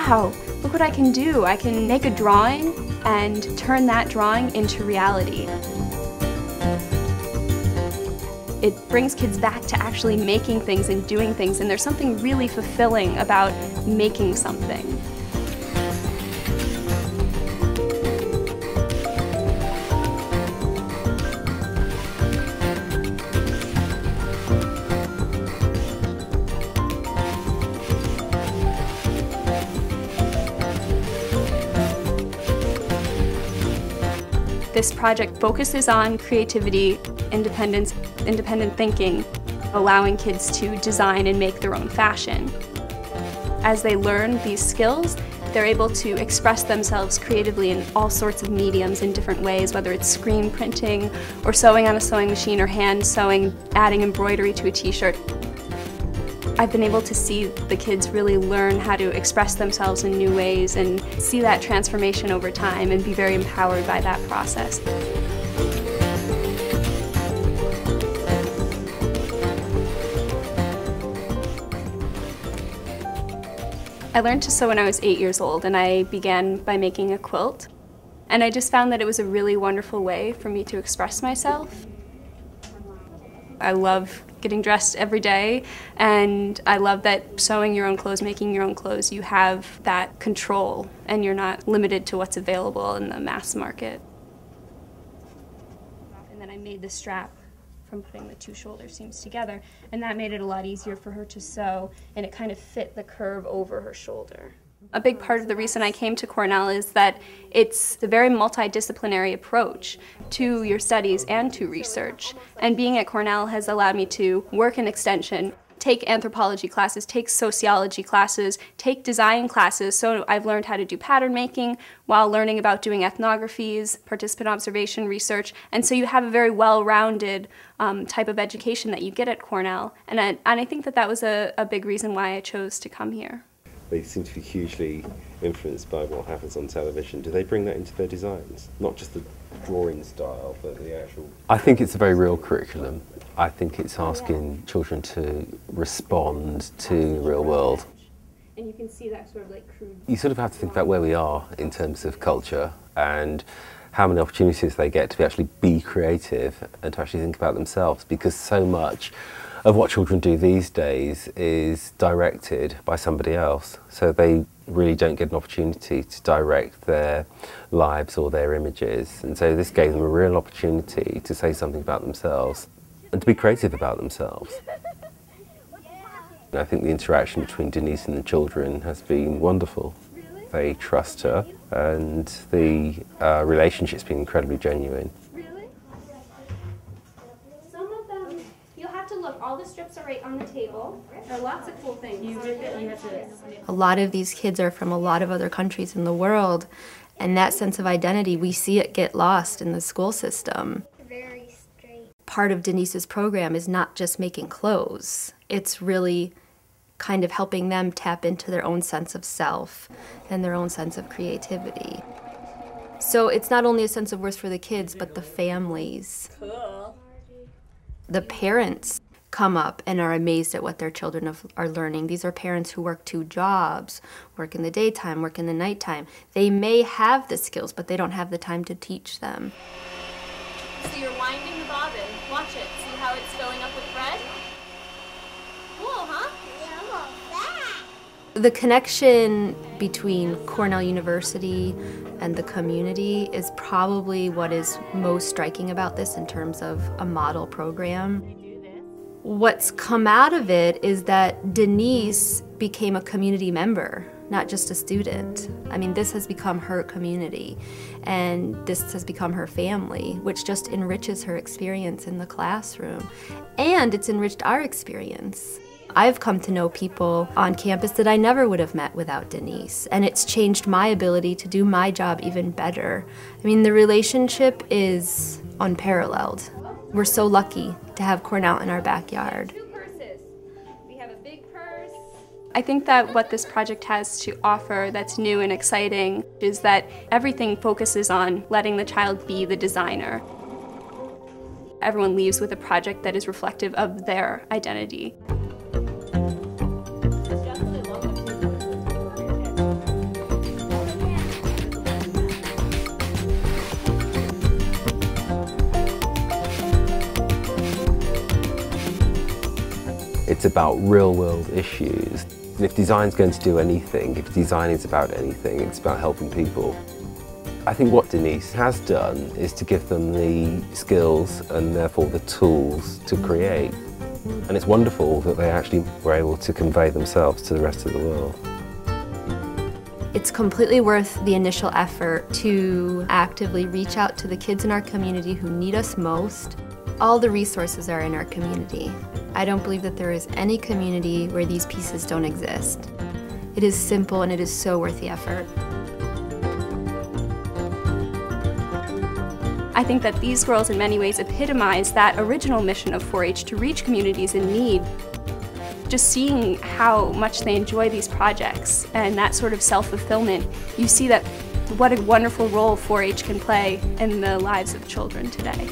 wow, look what I can do. I can make a drawing and turn that drawing into reality. It brings kids back to actually making things and doing things, and there's something really fulfilling about making something. This project focuses on creativity, independence, independent thinking, allowing kids to design and make their own fashion. As they learn these skills, they're able to express themselves creatively in all sorts of mediums in different ways, whether it's screen printing or sewing on a sewing machine or hand sewing, adding embroidery to a t-shirt. I've been able to see the kids really learn how to express themselves in new ways and see that transformation over time and be very empowered by that process. I learned to sew when I was 8 years old, and I began by making a quilt. And I just found that it was a really wonderful way for me to express myself. I love getting dressed every day, and I love that sewing your own clothes, making your own clothes, you have that control and you're not limited to what's available in the mass market. And then I made the strap from putting the two shoulder seams together, and that made it a lot easier for her to sew, and it kind of fit the curve over her shoulder. A big part of the reason I came to Cornell is that it's a very multidisciplinary approach to your studies and to research. And being at Cornell has allowed me to work in extension, take anthropology classes, take sociology classes, take design classes. So I've learned how to do pattern making while learning about doing ethnographies, participant observation research. And so you have a very well-rounded type of education that you get at Cornell. And I think that that was a big reason why I chose to come here. They seem to be hugely influenced by what happens on television. Do they bring that into their designs? Not just the drawing style, but the actual... I think it's a very real curriculum. I think it's asking children to respond to the real world. And you can see that sort of like crude... You sort of have to think about where we are in terms of culture and how many opportunities they get to actually be creative and to actually think about themselves, because so much of what children do these days is directed by somebody else. So they really don't get an opportunity to direct their lives or their images. And so this gave them a real opportunity to say something about themselves and to be creative about themselves. And I think the interaction between Denise and the children has been wonderful. They trust her, and the relationship's been incredibly genuine. All the strips are right on the table. There are lots of cool things. A lot of these kids are from a lot of other countries in the world, and that sense of identity, we see it get lost in the school system. Very straight. Part of Denise's program is not just making clothes. It's really kind of helping them tap into their own sense of self and their own sense of creativity. So it's not only a sense of worth for the kids, but the families. Cool. The parents come up and are amazed at what their children are learning. These are parents who work 2 jobs, work in the daytime, work in the nighttime. They may have the skills, but they don't have the time to teach them. So you're winding the bobbin. Watch it. See how it's filling up with thread? Cool, huh? The connection between Cornell University and the community is probably what is most striking about this in terms of a model program. What's come out of it is that Denise became a community member, not just a student. I mean, this has become her community, and this has become her family, which just enriches her experience in the classroom. And it's enriched our experience. I've come to know people on campus that I never would have met without Denise, and it's changed my ability to do my job even better. I mean, the relationship is unparalleled. We're so lucky to have Cornell in our backyard. 2 purses. We have a big purse. I think that what this project has to offer that's new and exciting is that everything focuses on letting the child be the designer. Everyone leaves with a project that is reflective of their identity. It's about real-world issues. And if design's going to do anything, if design is about anything, it's about helping people. I think what Denise has done is to give them the skills and therefore the tools to create. And it's wonderful that they actually were able to convey themselves to the rest of the world. It's completely worth the initial effort to actively reach out to the kids in our community who need us most. All the resources are in our community. I don't believe that there is any community where these pieces don't exist. It is simple and it is so worth the effort. I think that these girls in many ways epitomize that original mission of 4-H to reach communities in need. Just seeing how much they enjoy these projects and that sort of self-fulfillment, you see that what a wonderful role 4-H can play in the lives of children today.